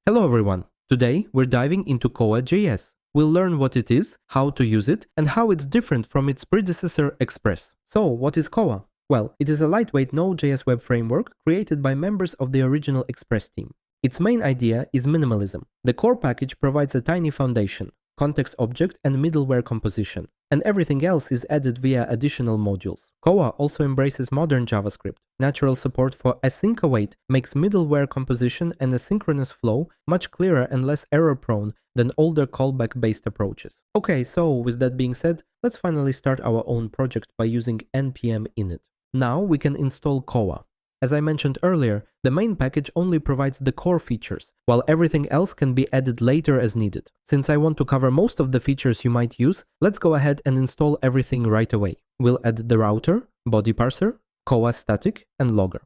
Hello everyone! Today we're diving into Koa.js. We'll learn what it is, how to use it, and how it's different from its predecessor Express. So, what is Koa? Well, it is a lightweight Node.js web framework created by members of the original Express team. Its main idea is minimalism. The core package provides a tiny foundation, context object and middleware composition, and everything else is added via additional modules. Koa also embraces modern JavaScript. Natural support for async await makes middleware composition and asynchronous flow much clearer and less error-prone than older callback-based approaches. Okay, so with that being said, let's finally start our own project by using npm init. Now we can install Koa. As I mentioned earlier, the main package only provides the core features, while everything else can be added later as needed. Since I want to cover most of the features you might use, let's go ahead and install everything right away. We'll add the router, body parser, Koa static, and logger.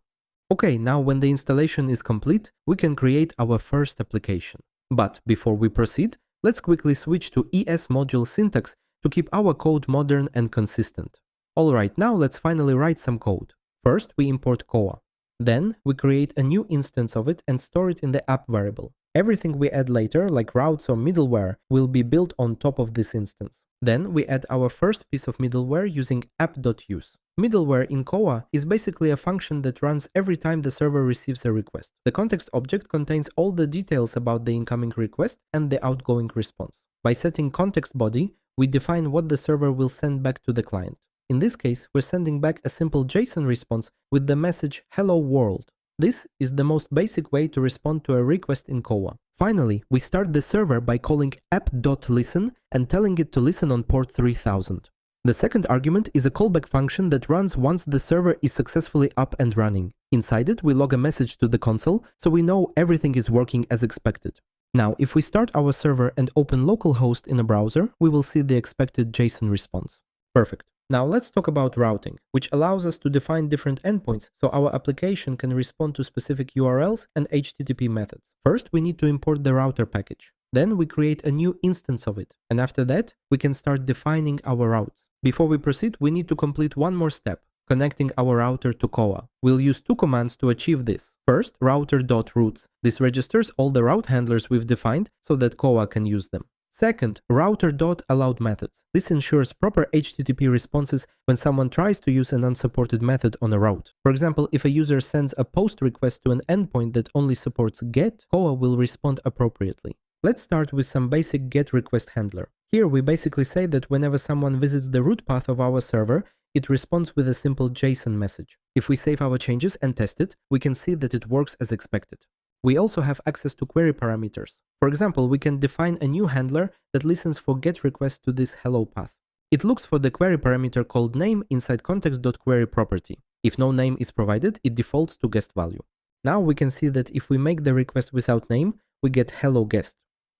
Okay, now when the installation is complete, we can create our first application. But before we proceed, let's quickly switch to ES module syntax to keep our code modern and consistent. Alright, now let's finally write some code. First, we import Koa. Then, we create a new instance of it and store it in the app variable. Everything we add later, like routes or middleware, will be built on top of this instance. Then, we add our first piece of middleware using app.use. Middleware in Koa is basically a function that runs every time the server receives a request. The context object contains all the details about the incoming request and the outgoing response. By setting context body, we define what the server will send back to the client. In this case, we're sending back a simple JSON response with the message "Hello World." This is the most basic way to respond to a request in Koa. Finally, we start the server by calling app.listen and telling it to listen on port 3000. The second argument is a callback function that runs once the server is successfully up and running. Inside it, we log a message to the console, so we know everything is working as expected. Now, if we start our server and open localhost in a browser, we will see the expected JSON response. Perfect. Now let's talk about routing, which allows us to define different endpoints so our application can respond to specific URLs and HTTP methods. First, we need to import the router package. Then we create a new instance of it, and after that, we can start defining our routes. Before we proceed, we need to complete one more step, connecting our router to Koa. We'll use two commands to achieve this. First, router.routes. This registers all the route handlers we've defined so that Koa can use them. Second, router.allowed methods. This ensures proper HTTP responses when someone tries to use an unsupported method on a route. For example, if a user sends a post request to an endpoint that only supports GET, Koa will respond appropriately. Let's start with some basic GET request handler. Here we basically say that whenever someone visits the root path of our server, it responds with a simple JSON message. If we save our changes and test it, we can see that it works as expected. We also have access to query parameters. For example, we can define a new handler that listens for GET requests to this hello path. It looks for the query parameter called name inside context.query property. If no name is provided, it defaults to guest value. Now we can see that if we make the request without name, we get hello guest.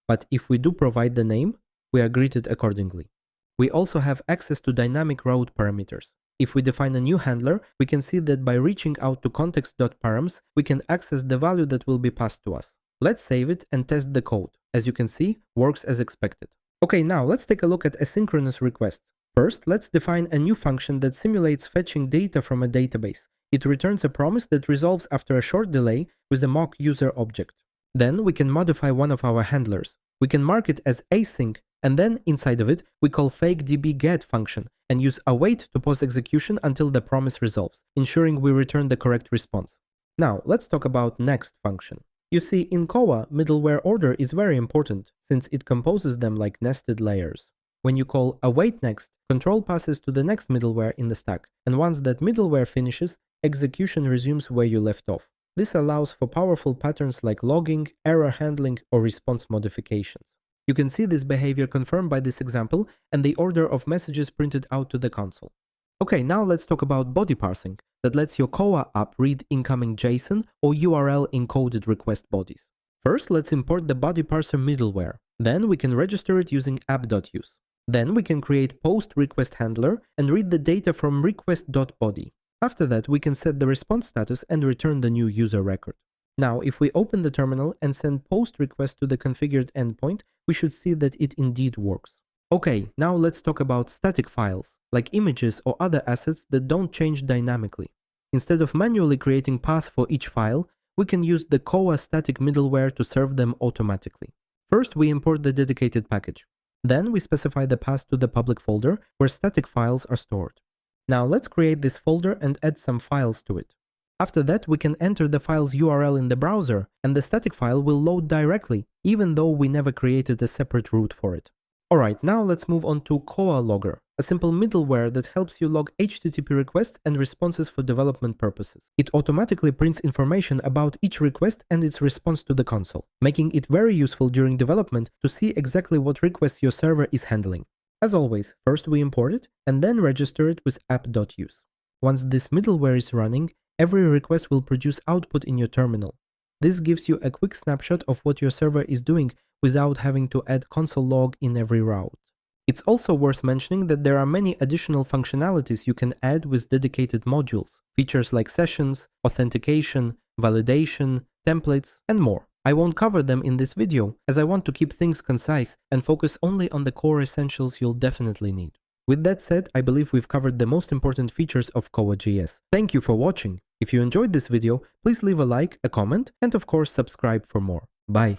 But if we do provide the name, we are greeted accordingly. We also have access to dynamic route parameters. If we define a new handler, we can see that by reaching out to context.params, we can access the value that will be passed to us. Let's save it and test the code. As you can see, works as expected. Okay, now let's take a look at asynchronous requests. First, let's define a new function that simulates fetching data from a database. It returns a promise that resolves after a short delay with a mock user object. Then we can modify one of our handlers. We can mark it as async, and then inside of it, we call fakedbget function and use await to pause execution until the promise resolves, ensuring we return the correct response. Now, let's talk about next function. You see, in Koa, middleware order is very important since it composes them like nested layers. When you call await next, control passes to the next middleware in the stack, and once that middleware finishes, execution resumes where you left off. This allows for powerful patterns like logging, error handling, or response modifications. You can see this behavior confirmed by this example and the order of messages printed out to the console. Okay, now let's talk about body parsing that lets your Koa app read incoming JSON or URL encoded request bodies. First, let's import the body parser middleware. Then we can register it using app.use. Then we can create post request handler and read the data from request.body. After that, we can set the response status and return the new user record. Now, if we open the terminal and send post request to the configured endpoint, we should see that it indeed works. Okay, now let's talk about static files, like images or other assets that don't change dynamically. Instead of manually creating path for each file, we can use the Koa static middleware to serve them automatically. First, we import the dedicated package. Then we specify the path to the public folder where static files are stored. Now let's create this folder and add some files to it. After that, we can enter the file's URL in the browser, and the static file will load directly, even though we never created a separate route for it. Alright, now let's move on to Koa Logger, a simple middleware that helps you log HTTP requests and responses for development purposes. It automatically prints information about each request and its response to the console, making it very useful during development to see exactly what requests your server is handling. As always, first we import it and then register it with app.use. Once this middleware is running, every request will produce output in your terminal. This gives you a quick snapshot of what your server is doing without having to add console log in every route. It's also worth mentioning that there are many additional functionalities you can add with dedicated modules, features like sessions, authentication, validation, templates, and more. I won't cover them in this video, as I want to keep things concise and focus only on the core essentials you'll definitely need. With that said, I believe we've covered the most important features of Koa.js. Thank you for watching. If you enjoyed this video, please leave a like, a comment, and of course subscribe for more. Bye.